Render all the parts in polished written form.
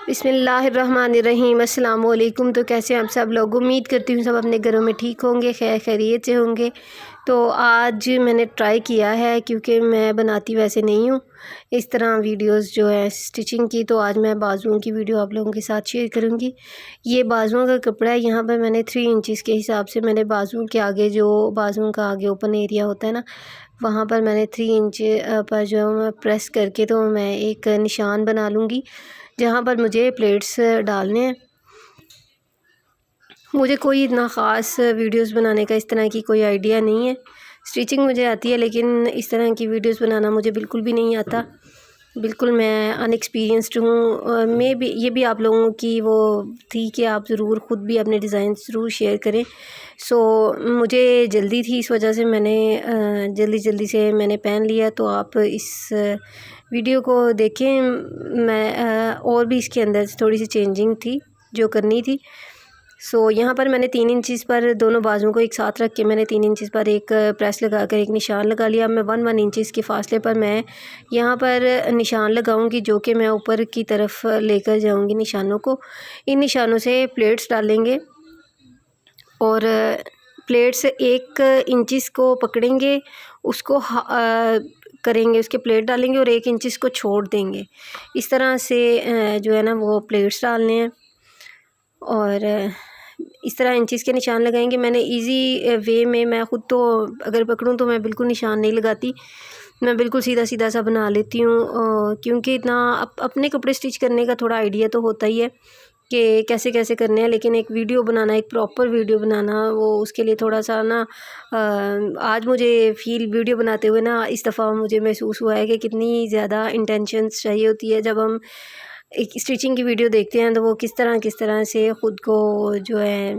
बिस्मिल्लाहिर्रहमानिर्रहीम। अस्सलाम वालेकुम। तो कैसे हैं आप सब लोग? उम्मीद करती हूँ सब अपने घरों में ठीक होंगे, खैर खैरियत से होंगे। तो आज मैंने ट्राई किया है, क्योंकि मैं बनाती वैसे नहीं हूँ इस तरह वीडियोस जो है स्टिचिंग की। तो आज मैं बाजुओं की वीडियो आप लोगों के साथ शेयर करूँगी। ये बाजुओं का कपड़ा है। यहाँ पर मैंने 3 इंचज़ के हिसाब से मैंने बाजुओं के आगे, जो बाजुओं का आगे ओपन एरिया होता है ना, वहाँ पर मैंने 3 इंच पर जो है मैं प्रेस करके तो मैं एक निशान बना लूँगी जहाँ पर मुझे प्लेट्स डालने हैं। मुझे कोई इतना ख़ास वीडियोस बनाने का इस तरह की कोई आइडिया नहीं है। स्टिचिंग मुझे आती है, लेकिन इस तरह की वीडियोस बनाना मुझे बिल्कुल भी नहीं आता। बिल्कुल मैं अनएक्सपीरियंस्ड हूँ। मैं भी ये भी आप लोगों की वो थी कि आप ज़रूर ख़ुद भी अपने डिज़ाइन ज़रूर शेयर करें। सो मुझे जल्दी थी, इस वजह से मैंने जल्दी से मैंने पहन लिया। तो आप इस वीडियो को देखें। मैं और भी इसके अंदर थोड़ी सी चेंजिंग थी जो करनी थी। सो यहाँ पर मैंने 3 इंचज़ पर दोनों बाजुओं को एक साथ रख के मैंने 3 इंचज़ पर एक प्रेस लगा कर एक निशान लगा लिया। अब मैं 1 इंचज़ के फासले पर मैं यहाँ पर निशान लगाऊंगी, जो कि मैं ऊपर की तरफ लेकर जाऊंगी निशानों को। इन निशानों से प्लेट्स डालेंगे और प्लेट्स 1 इंचज़ को पकड़ेंगे, उसको करेंगे, उसके प्लेट डालेंगे और 1 इंचज़ को छोड़ देंगे। इस तरह से जो है ना वो प्लेट्स डालने हैं और इस तरह इंचज़ के निशान लगाएंगे। मैंने इजी वे में, मैं ख़ुद तो अगर पकड़ूँ तो मैं बिल्कुल निशान नहीं लगाती, मैं बिल्कुल सीधा सा बना लेती हूँ। क्योंकि इतना अपने कपड़े स्टिच करने का थोड़ा आइडिया तो होता ही है कि कैसे करने हैं, लेकिन एक वीडियो बनाना, एक प्रॉपर वीडियो बनाना, वो उसके लिए थोड़ा सा ना आज मुझे वीडियो बनाते हुए ना इस दफ़ा मुझे महसूस हुआ है कि कितनी ज़्यादा इंटेंशंस चाहिए होती है। जब हम एक स्टिचिंग की वीडियो देखते हैं तो वो किस तरह से ख़ुद को जो है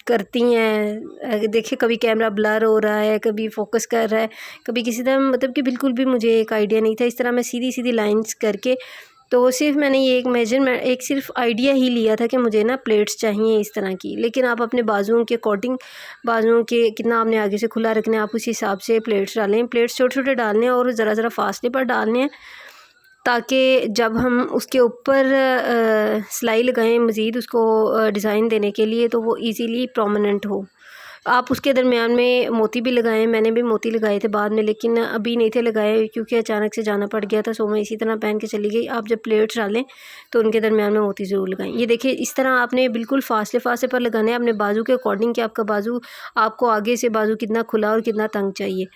करती हैं। देखिए, कभी कैमरा ब्लर हो रहा है, कभी फोकस कर रहा है, कभी किसी तरह, मतलब कि बिल्कुल भी मुझे एक आइडिया नहीं था। इस तरह मैं सीधी लाइंस करके, तो सिर्फ मैंने ये एक मेजरमेंट, एक सिर्फ आइडिया ही लिया था कि मुझे ना प्लेट्स चाहिए इस तरह की। लेकिन आप अपने बाजुओं के अकॉर्डिंग, बाजुओं के कितना आपने आगे से खुला रखना है, आप उस हिसाब से प्लेट्स डालें। प्लेट्स छोटे डालने हैं और ज़रा फासले पर डालने हैं, ताकि जब हम उसके ऊपर सिलाई लगाएं मज़ीद उसको डिज़ाइन देने के लिए, तो वो इजीली प्रोमिनेंट हो। आप उसके दरमियान में मोती भी लगाएं। मैंने भी मोती लगाए थे बाद में, लेकिन अभी नहीं थे लगाए क्योंकि अचानक से जाना पड़ गया था। सो मैं इसी तरह पहन के चली गई। आप जब प्लेट्स डालें तो उनके दरमियान में मोती ज़रूर लगाएं। ये देखिए, इस तरह आपने बिल्कुल फासले पर लगाने हैं अपने बाजू के अकॉर्डिंग कि आपका बाजू, आपको आगे से बाजू कितना खुला और कितना तंग चाहिए।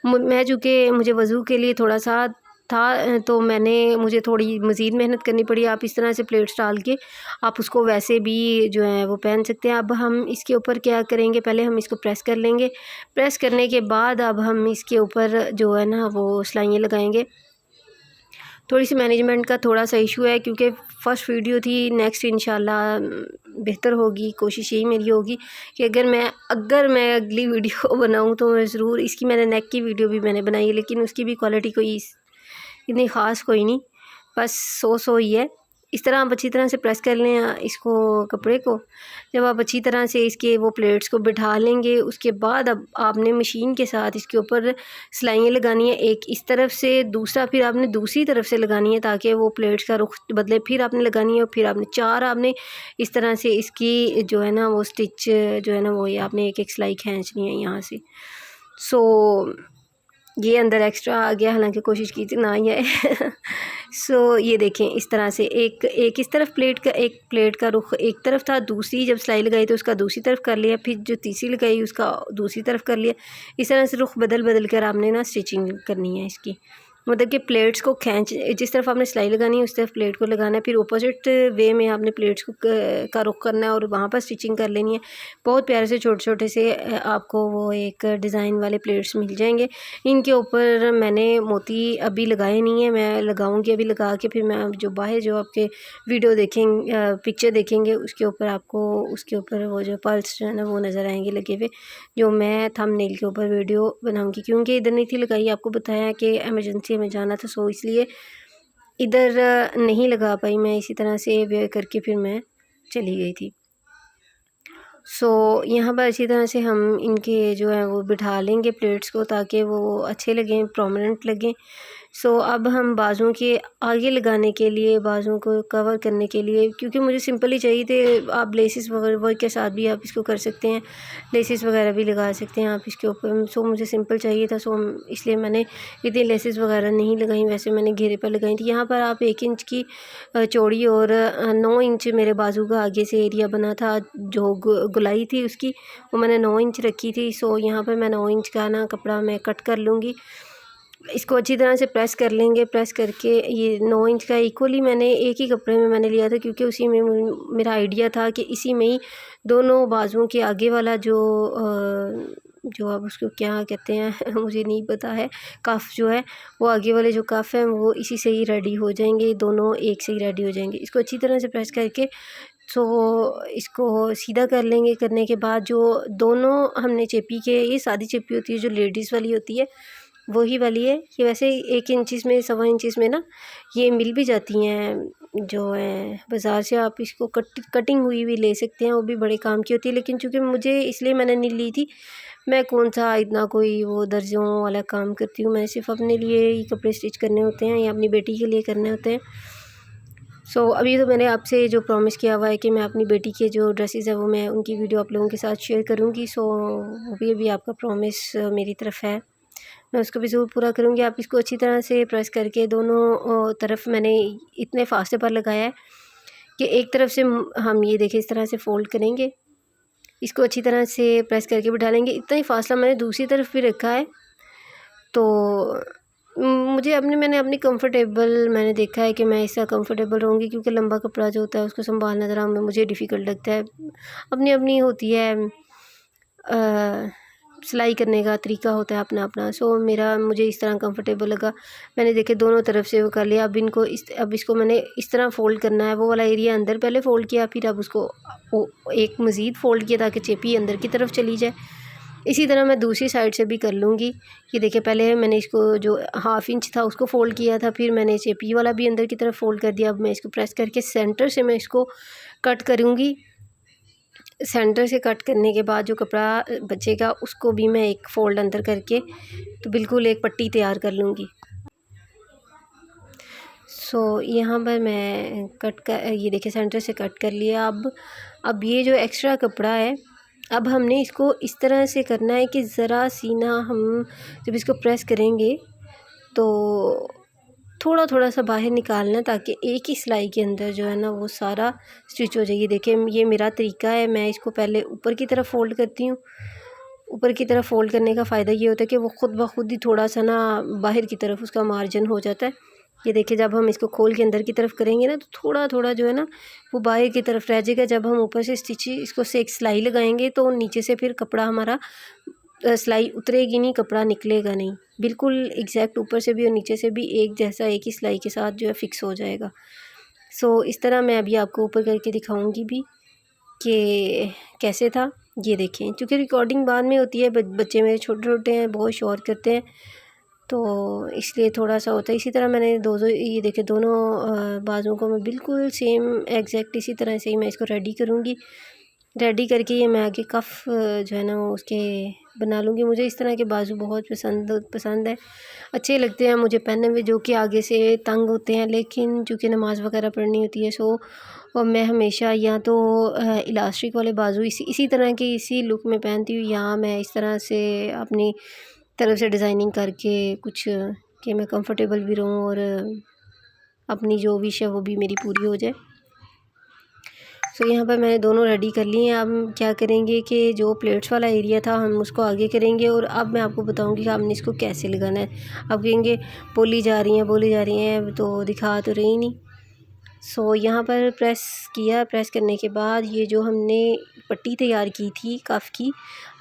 मैं चूँकि मुझे वज़ू के लिए थोड़ा सा था, तो मुझे थोड़ी मज़ीद मेहनत करनी पड़ी। आप इस तरह से प्लेट्स डाल के आप उसको वैसे भी जो है वो पहन सकते हैं। अब हम इसके ऊपर क्या करेंगे, पहले हम इसको प्रेस कर लेंगे। प्रेस करने के बाद अब हम इसके ऊपर जो है ना वो सिलाइयाँ लगाएंगे। थोड़ी सी मैनेजमेंट का थोड़ा सा इशू है, क्योंकि फ़र्स्ट वीडियो थी। नेक्स्ट इंशाल्लाह बेहतर होगी। कोशिश यही मेरी होगी कि अगर मैं अगली वीडियो बनाऊँ तो मैं ज़रूर, इसकी मैंने नेक की वीडियो भी मैंने बनाई है, लेकिन उसकी भी क्वालिटी कोई इतनी ख़ास कोई नहीं, बस सो ही है। इस तरह आप अच्छी तरह से प्रेस कर लें इसको, कपड़े को। जब आप अच्छी तरह से इसके वो प्लेट्स को बिठा लेंगे, उसके बाद अब आपने मशीन के साथ इसके ऊपर सिलाइयाँ लगानी है, एक इस तरफ से, दूसरा फिर आपने दूसरी तरफ से लगानी है, ताकि वो प्लेट्स का रुख बदले। फिर आपने लगानी है और फिर आपने 4 आपने इस तरह से इसकी जो है ना वो स्टिच जो है ना वो, ये आपने एक सिलाई खींचनी है यहाँ से। सो ये अंदर एक्स्ट्रा आ गया, हालांकि कोशिश की थी ना ही आए। सो ये देखें, इस तरह से एक इस तरफ एक प्लेट का रुख एक तरफ था, दूसरी जब सिलाई लगाई तो उसका दूसरी तरफ कर लिया, फिर जो तीसरी लगाई उसका दूसरी तरफ कर लिया। इस तरह से रुख बदल कर आपने ना स्टिचिंग करनी है इसकी। मतलब कि प्लेट्स को जिस तरफ आपने सिलाई लगानी है उस तरफ प्लेट को लगाना है, फिर अपोजिट वे में आपने प्लेट्स को का रुख करना है और वहाँ पर स्टिचिंग कर लेनी है। बहुत प्यारे से छोटे से आपको वो एक डिज़ाइन वाले प्लेट्स मिल जाएंगे। इनके ऊपर मैंने मोती अभी लगाए नहीं है, मैं लगाऊंगी अभी। लगा के फिर मैं जो बाहर जो आपके वीडियो देखेंगे, पिक्चर देखेंगे, उसके ऊपर आपको उसके ऊपर वो जो पर्ल्स जो है ना वो नज़र आएंगे लगे हुए, जो मैं थंबनेल के ऊपर वीडियो बनाऊंगी। क्योंकि इधर नहीं थी लगाई, आपको बताया कि एमरजेंसी में जाना था, सो इसलिए इधर नहीं लगा पाई मैं। इसी तरह से वेयर करके फिर मैं चली गई थी। सो यहाँ पर अच्छी तरह से हम इनके जो है वो बिठा लेंगे प्लेट्स को, ताकि वो अच्छे लगें, प्रोमिनेंट लगें। सो अब हम बाजुओं के आगे लगाने के लिए, बाजुओं को कवर करने के लिए, क्योंकि मुझे सिंपल ही चाहिए थे, आप लेसिस वगैरह वर्क के साथ भी आप इसको कर सकते हैं, लेसिस वगैरह भी लगा सकते हैं आप इसके ऊपर। सो मुझे सिंपल चाहिए था, सो इसलिए मैंने इतनी लेसिस वगैरह नहीं लगाई, वैसे मैंने घेरे पर लगाई थी। यहाँ पर आप 1 इंच की चौड़ी और 9 इंच मेरे बाजू का आगे से एरिया बना था, जो गुलाई थी उसकी वो मैंने 9 इंच रखी थी। सो यहाँ पर मैं 9 इंच का ना कपड़ा मैं कट कर लूँगी। इसको अच्छी तरह से प्रेस कर लेंगे। प्रेस करके ये 9 इंच का इक्वली मैंने एक ही कपड़े में मैंने लिया था, क्योंकि उसी में मेरा आइडिया था कि इसी में ही दोनों बाजुओं के आगे वाला जो अब उसको क्या कहते हैं मुझे नहीं पता है, कफ जो है वो आगे वाले जो कफ हैं वो इसी से ही रेडी हो जाएंगे, दोनों एक से ही रेडी हो जाएंगे। इसको अच्छी तरह से प्रेस करके इसको सीधा कर लेंगे। करने के बाद जो दोनों हमने चेपी के, ये सादी चेपी होती है जो लेडीज़ वाली होती है, वही वाली है। ये वैसे 1 इंचिस में, 1.25 इंचिस में ना ये मिल भी जाती हैं, जो है बाज़ार से आप इसको कटिंग हुई भी ले सकते हैं, वो भी बड़े काम की होती है। लेकिन चूँकि मुझे इसलिए मैंने नहीं ली थी, मैं कौन सा इतना कोई वो दर्जियों वाला काम करती हूँ, मैं सिर्फ़ अपने लिए ही कपड़े स्टिच करने होते हैं या अपनी बेटी के लिए करने होते हैं। अभी तो मैंने आपसे जो प्रॉमिस किया हुआ है कि मैं अपनी बेटी के जो ड्रेसेस है वो मैं उनकी वीडियो आप लोगों के साथ शेयर करूँगी। वो भी अभी आपका प्रॉमिस मेरी तरफ है, मैं उसको भी ज़रूर पूरा करूँगी। आप इसको अच्छी तरह से प्रेस करके दोनों तरफ मैंने इतने फासले पर लगाया है कि एक तरफ से हम ये देखिए इस तरह से फ़ोल्ड करेंगे, इसको अच्छी तरह से प्रेस करके बिठा लेंगे। इतना ही फासला मैंने दूसरी तरफ भी रखा है। तो मैंने अपनी कंफर्टेबल मैंने देखा है कि मैं इससे कंफर्टेबल रहूँगी, क्योंकि लंबा कपड़ा जो होता है उसको संभालना ज़रा मुझे डिफ़िकल्ट लगता है। अपनी अपनी होती है सिलाई करने का तरीका होता है अपना अपना। मुझे इस तरह कंफर्टेबल लगा, मैंने देखे दोनों तरफ से वो कर लिया। अब इसको मैंने इस तरह फ़ोल्ड करना है, वो वाला एरिया अंदर पहले फ़ोल्ड किया, फिर अब उसको एक मज़ीद फ़ोल्ड किया ताकि चेपी अंदर की तरफ चली जाए। इसी तरह मैं दूसरी साइड से भी कर लूँगी। ये देखिए पहले मैंने इसको जो 1/2 इंच था उसको फ़ोल्ड किया था, फिर मैंने चेपी वाला भी अंदर की तरफ फ़ोल्ड कर दिया। अब मैं इसको प्रेस करके सेंटर से मैं इसको कट करूँगी। सेंटर से कट करने के बाद जो कपड़ा बचेगा उसको भी मैं एक फ़ोल्ड अंदर करके तो बिल्कुल एक पट्टी तैयार कर लूँगी। यहाँ पर मैं ये देखिए सेंटर से कट कर लिया। अब ये जो एक्स्ट्रा कपड़ा है, अब हमने इसको इस तरह से करना है कि ज़रा सी ना हम जब इसको प्रेस करेंगे तो थोड़ा थोड़ा सा बाहर निकालना, ताकि एक ही सिलाई के अंदर जो है ना वो सारा स्टिच हो जाए। देखिए ये मेरा तरीका है, मैं इसको पहले ऊपर की तरफ फ़ोल्ड करती हूँ। ऊपर की तरफ फ़ोल्ड करने का फ़ायदा ये होता है कि वो ख़ुद ब खुद ही थोड़ा सा ना बाहर की तरफ उसका मार्जिन हो जाता है। ये देखिए जब हम इसको खोल के अंदर की तरफ करेंगे ना तो थोड़ा थोड़ा जो है ना वो बाहर की तरफ रह जाएगा। जब हम ऊपर से इसको से एक सिलाई लगाएंगे तो नीचे से फिर कपड़ा हमारा सिलाई उतरेगी नहीं, कपड़ा निकलेगा नहीं, बिल्कुल एग्जैक्ट ऊपर से भी और नीचे से भी एक जैसा एक ही सिलाई के साथ जो है फिक्स हो जाएगा। इस तरह मैं अभी आपको ऊपर करके दिखाऊंगी भी कि कैसे था। ये देखें, क्योंकि रिकॉर्डिंग बाद में होती है, बच्चे मेरे छोटे छोटे हैं, बहुत शोर करते हैं, तो इसलिए थोड़ा सा होता है। इसी तरह मैंने ये देखे दोनों बाजुओं को मैं बिल्कुल सेम एग्जैक्ट इसी तरह से ही मैं इसको रेडी करूँगी। रेडी करके ये मैं आगे कफ़ जो है ना वो उसके बना लूँगी। मुझे इस तरह के बाजू बहुत पसंद है, अच्छे लगते हैं मुझे पहने हुए, जो कि आगे से तंग होते हैं, लेकिन चूँकि नमाज़ वगैरह पढ़नी होती है और मैं हमेशा या तो इलास्टिक वाले बाजू इसी तरह के इसी लुक में पहनती हूँ, या मैं इस तरह से अपनी तरफ से डिज़ाइनिंग करके कुछ कि मैं कंफर्टेबल भी रहूँ और अपनी जो विश है वो भी मेरी पूरी हो जाए। यहाँ पर मैंने दोनों रेडी कर लिए हैं। अब हम क्या करेंगे कि जो प्लेट्स वाला एरिया था हम उसको आगे करेंगे, और अब मैं आपको बताऊंगी कि आपने इसको कैसे लगाना है। अब कहेंगे बोली जा रही हैं तो दिखा तो रही नहीं। यहाँ पर प्रेस किया, प्रेस करने के बाद ये जो हमने पट्टी तैयार की थी कफ़ की,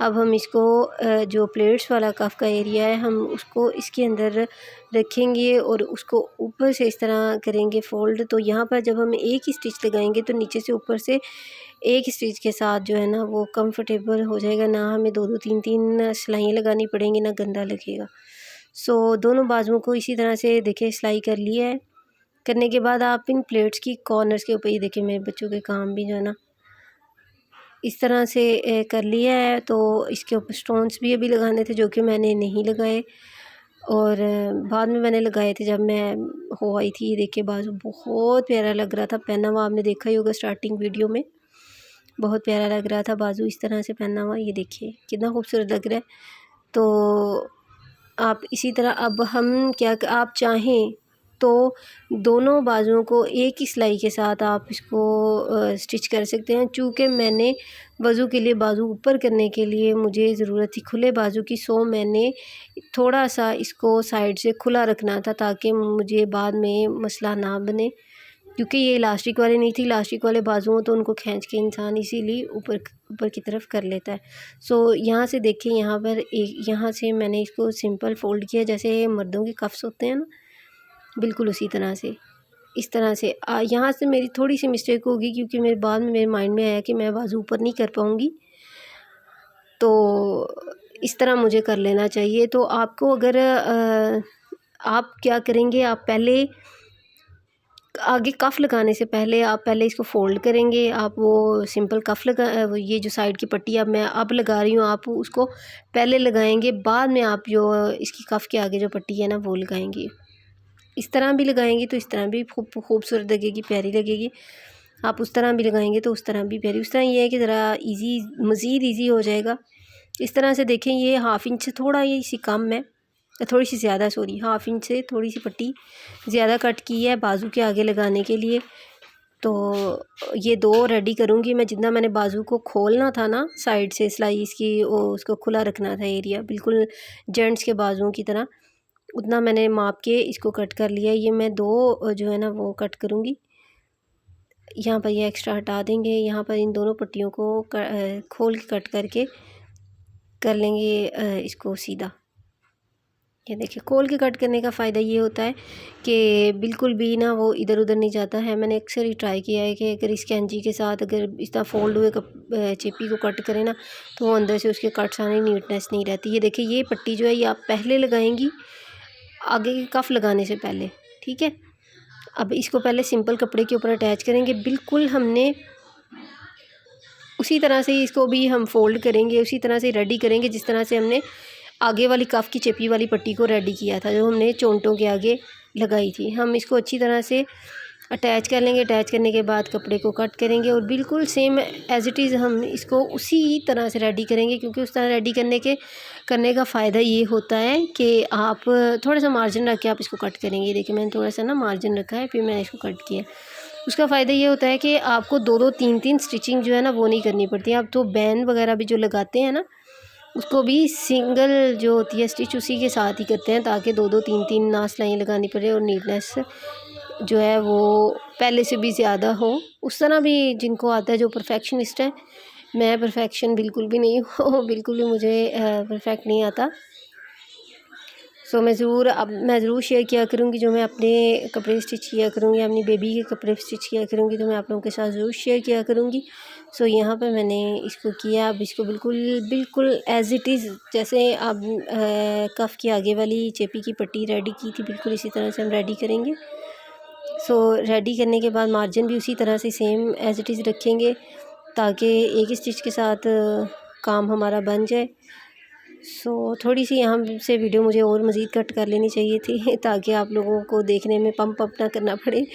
अब हम इसको जो प्लेट्स वाला कफ़ का एरिया है हम उसको इसके अंदर रखेंगे और उसको ऊपर से इस तरह करेंगे फ़ोल्ड। तो यहाँ पर जब हम एक ही स्टिच लगाएंगे तो नीचे से ऊपर से एक स्टिच के साथ जो है ना वो कंफर्टेबल हो जाएगा, ना हमें 2-2 3-3 सिलाइयाँ लगानी पड़ेंगी, ना गंदा लगेगा। दोनों बाजुओं को इसी तरह से देखिए सिलाई कर लिया है। करने के बाद आप इन प्लेट्स की कॉर्नर्स के ऊपर, ये देखिए मेरे बच्चों के काम भी जो है ना इस तरह से कर लिया है। तो इसके ऊपर स्टोन्स भी अभी लगाने थे जो कि मैंने नहीं लगाए, और बाद में मैंने लगाए थे जब मैं हो आई थी। ये देखिए बाजू बहुत प्यारा लग रहा था पहना हुआ, आपने देखा ही होगा स्टार्टिंग वीडियो में, बहुत प्यारा लग रहा था बाजू इस तरह से पहना हुआ। ये देखिए कितना खूबसूरत लग रहा है। तो आप इसी तरह अब हम क्या आप चाहें तो दोनों बाजुओं को एक ही सिलाई के साथ आप इसको स्टिच कर सकते हैं। चूँकि मैंने वज़ू के लिए बाजू ऊपर करने के लिए मुझे ज़रूरत थी खुले बाजू की, सो मैंने थोड़ा सा इसको साइड से खुला रखना था ताकि मुझे बाद में मसला ना बने, क्योंकि ये इलास्टिक वाले नहीं थी। इलास्टिक वाले बाजू हो तो उनको खींच के इंसान इसीलिए ऊपर ऊपर की तरफ कर लेता है। सो यहाँ से देखिए, यहाँ पर एक यहाँ से मैंने इसको सिंपल फ़ोल्ड किया जैसे मर्दों के कफ्स होते हैं ना, बिल्कुल उसी तरह से। इस तरह से यहाँ से मेरी थोड़ी सी मिस्टेक होगी क्योंकि मेरे बाद में मेरे माइंड में आया कि मैं बाजू ऊपर नहीं कर पाऊँगी, तो इस तरह मुझे कर लेना चाहिए। तो आपको अगर आप क्या करेंगे, आप पहले आगे कफ़ लगाने से पहले आप पहले इसको फ़ोल्ड करेंगे। आप वो सिंपल कफ़ लगा ये जो साइड की पट्टी अब मैं लगा रही हूँ, आप उसको पहले लगाएंगे, बाद में आप जो इसकी कफ़ के आगे जो पट्टी है ना वो लगाएंगे। इस तरह भी लगाएंगे तो इस तरह भी खूबसूरत लगेगी, प्यारी लगेगी। आप उस तरह भी लगाएंगे तो उस तरह भी प्यारी। उस तरह ये है कि ज़रा ईज़ी, मज़ीद ईज़ी हो जाएगा। इस तरह से देखें, ये हाफ़ इंच से थोड़ा ये सी कम है, थोड़ी सी ज़्यादा, सॉरी हाफ़ इंच से थोड़ी सी पट्टी ज़्यादा कट की है बाजू के आगे लगाने के लिए। तो ये दो रेडी करूँगी मैं। जितना मैंने बाजू को खोलना था ना साइड से सिलाई इसकी, वो उसको खुला रखना था एरिया बिल्कुल जेंट्स के बाजुओं की तरह, उतना मैंने माप के इसको कट कर लिया। ये मैं दो जो है ना वो कट करूँगी। यहाँ पर ये एक्स्ट्रा हटा देंगे। यहाँ पर इन दोनों पट्टियों को खोल के कट करके कर लेंगे इसको सीधा। ये देखिए, खोल के कट करने का फ़ायदा ये होता है कि बिल्कुल भी ना वो इधर उधर नहीं जाता है। मैंने अक्सर ही ट्राई किया है कि अगर इस कैंची के साथ अगर इस तरह फ़ोल्ड हुए चिप्पी को कट करें ना तो वो अंदर से उसके कट्स आने, नीटनेस नहीं रहती। ये देखिए, ये पट्टी जो है ये आप पहले लगाएंगी आगे के कफ़ लगाने से पहले, ठीक है। अब इसको पहले सिंपल कपड़े के ऊपर अटैच करेंगे। बिल्कुल हमने उसी तरह से इसको भी हम फ़ोल्ड करेंगे, उसी तरह से रेडी करेंगे जिस तरह से हमने आगे वाली कफ़ की चिपी वाली पट्टी को रेडी किया था, जो हमने चोंटों के आगे लगाई थी। हम इसको अच्छी तरह से अटैच कर लेंगे। अटैच करने के बाद कपड़े को कट करेंगे और बिल्कुल सेम एज़ इट इज़ हम इसको उसी तरह से रेडी करेंगे, क्योंकि उस तरह रेडी करने का फ़ायदा ये होता है कि आप थोड़ा सा मार्जिन रख के आप इसको कट करेंगे। देखिए, मैंने थोड़ा सा ना मार्जिन रखा है, फिर मैंने इसको कट किया। उसका फ़ायदा ये होता है कि आपको 2-2 3-3 स्टिचिंग जो है ना वो नहीं करनी पड़ती है। आप तो बैन वगैरह भी जो लगाते हैं ना, उसको भी सिंगल जो होती है स्टिच उसी के साथ ही करते हैं, ताकि 2-2 3-3 ना सिलाई लगानी पड़े और नीटनेस जो है वो पहले से भी ज़्यादा हो। उस तरह भी जिनको आता है, जो परफेक्शनिस्ट है, मैं परफेक्शन बिल्कुल भी नहीं हूँ, बिल्कुल भी मुझे परफेक्ट नहीं आता। सो मैं ज़रूर शेयर किया करूँगी जो मैं अपने कपड़े स्टिच किया करूँगी, अपनी बेबी के कपड़े स्टिच किया करूँगी, तो मैं आप लोगों के साथ ज़रूर शेयर किया करूँगी। सो यहाँ पर मैंने इसको किया। अब इसको बिल्कुल एज़ इट इज़ जैसे अब कफ़ की आगे वाली चेपी की पट्टी रेडी की थी, बिल्कुल इसी तरह से हम रेडी करेंगे। सो रेडी करने के बाद मार्जिन भी उसी तरह से सेम एज़ इट इज़ रखेंगे, ताकि एक ही स्टिच के साथ काम हमारा बन जाए। सो थोड़ी सी यहाँ से वीडियो मुझे और मज़ीद कट कर लेनी चाहिए थी ताकि आप लोगों को देखने में पंप अप ना करना पड़े।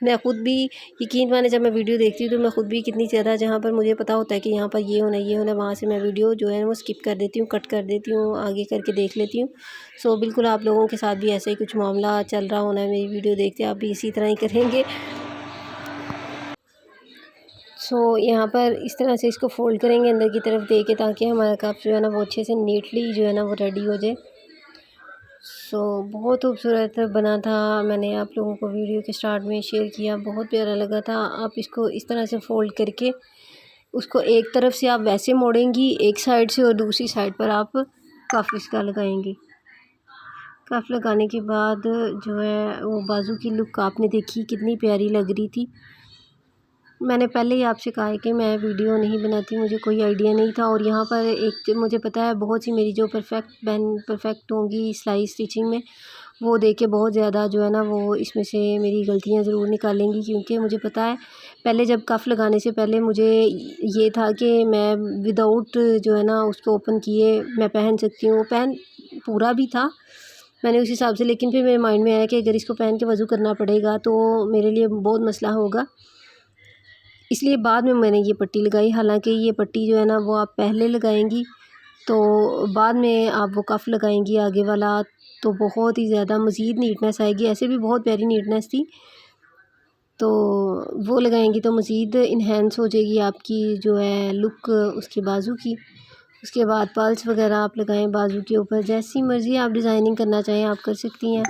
मैं ख़ुद भी यकीन माने, जब मैं वीडियो देखती हूँ तो मैं ख़ुद भी कितनी ज़्यादा, जहाँ पर मुझे पता होता है कि यहाँ पर ये होना, वहाँ से मैं वीडियो जो है वो स्किप कर देती हूँ, कट कर देती हूँ, आगे करके देख लेती हूँ। सो बिल्कुल आप लोगों के साथ भी ऐसा ही कुछ मामला चल रहा होना है, मेरी वीडियो देखते आप भी इसी तरह ही करेंगे। सो यहाँ पर इस तरह से इसको फ़ोल्ड करेंगे अंदर की तरफ दे के, ताकि हमारा कप जो है ना वो अच्छे से नीटली जो है ना वो रेडी हो जाए। सो बहुत खूबसूरत बना था। मैंने आप लोगों को वीडियो के स्टार्ट में शेयर किया, बहुत प्यारा लगा था। आप इसको इस तरह से फ़ोल्ड करके उसको एक तरफ से आप वैसे मोड़ेंगी एक साइड से, और दूसरी साइड पर आप कफ इसका लगाएंगी। कफ लगाने के बाद जो है वो बाजू की लुक आपने देखी कितनी प्यारी लग रही थी। मैंने पहले ही आपसे कहा है कि मैं वीडियो नहीं बनाती, मुझे कोई आइडिया नहीं था। और यहाँ पर एक मुझे पता है बहुत सी मेरी जो परफेक्ट होंगी सिलाई स्टिचिंग में, वो देख के बहुत ज़्यादा जो है ना वो इसमें से मेरी गलतियाँ ज़रूर निकालेंगी, क्योंकि मुझे पता है पहले जब कफ़ लगाने से पहले मुझे ये था कि मैं विदाउट जो है ना उसको ओपन किए मैं पहन सकती हूँ। पूरा भी था, मैंने उस हिसाब से, लेकिन फिर मेरे माइंड में आया कि अगर इसको पहन के वज़ू करना पड़ेगा तो मेरे लिए बहुत मसला होगा, इसलिए बाद में मैंने ये पट्टी लगाई। हालांकि ये पट्टी जो है ना वो आप पहले लगाएंगी तो बाद में आप वो कफ़ लगाएंगी आगे वाला तो बहुत ही ज़्यादा मज़ीद नीटनेस आएगी। ऐसे भी बहुत प्यारी नीटनेस थी, तो वो लगाएंगी तो मज़ीद इन्हेंस हो जाएगी आपकी जो है लुक उसकी बाजू की। उसके बाद पल्स वगैरह आप लगाएं बाजू के ऊपर, जैसी मर्ज़ी आप डिज़ाइनिंग करना चाहें आप कर सकती हैं।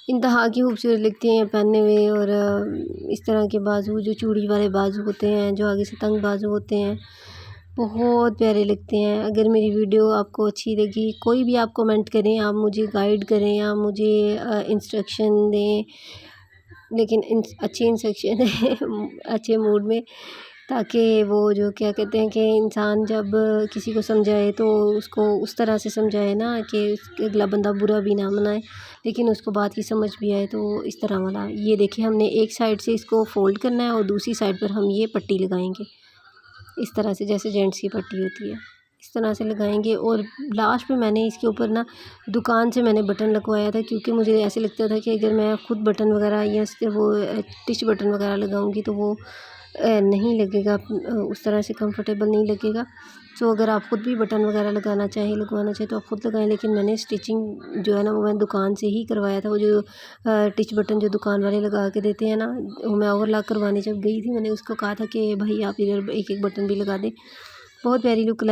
इंतहा की खूबसूरत लगती हैं पहने हुए। और इस तरह के बाजू जो चूड़ी वाले बाजू होते हैं, जो आगे से तंग बाजू होते हैं, बहुत प्यारे लगते हैं। अगर मेरी वीडियो आपको अच्छी लगी, कोई भी आप कमेंट करें, आप मुझे गाइड करें, आप मुझे इंस्ट्रक्शन दें, लेकिन अच्छे इंस्ट्रक्शन दें अच्छे मूड में, ताकि वो जो क्या कहते हैं कि इंसान जब किसी को समझाए तो उसको उस तरह से समझाए ना कि अगला बंदा बुरा भी ना मनाए, लेकिन उसको बात की समझ भी आए। तो इस तरह वाला ये देखिए, हमने एक साइड से इसको फ़ोल्ड करना है और दूसरी साइड पर हम ये पट्टी लगाएंगे इस तरह से, जैसे जेंट्स की पट्टी होती है इस तरह से लगाएंगे। और लास्ट में मैंने इसके ऊपर ना दुकान से मैंने बटन लगवाया था, क्योंकि मुझे ऐसे लगता था कि अगर मैं ख़ुद बटन वगैरह या वो टिच बटन वगैरह लगाऊंगी तो वो नहीं लगेगा, उस तरह से कंफर्टेबल नहीं लगेगा। तो अगर आप ख़ुद भी बटन वगैरह लगवाना चाहें तो आप ख़ुद लगाएं, लेकिन मैंने स्टिचिंग जो है ना वो मैं दुकान से ही करवाया था। वो जो टिच बटन जो दुकान वाले लगा के देते हैं ना, वो मैं ओवरलॉक करवाने जब गई थी मैंने उसको कहा था कि भाई आप इधर एक एक बटन भी लगा दें। बहुत प्यारी लुक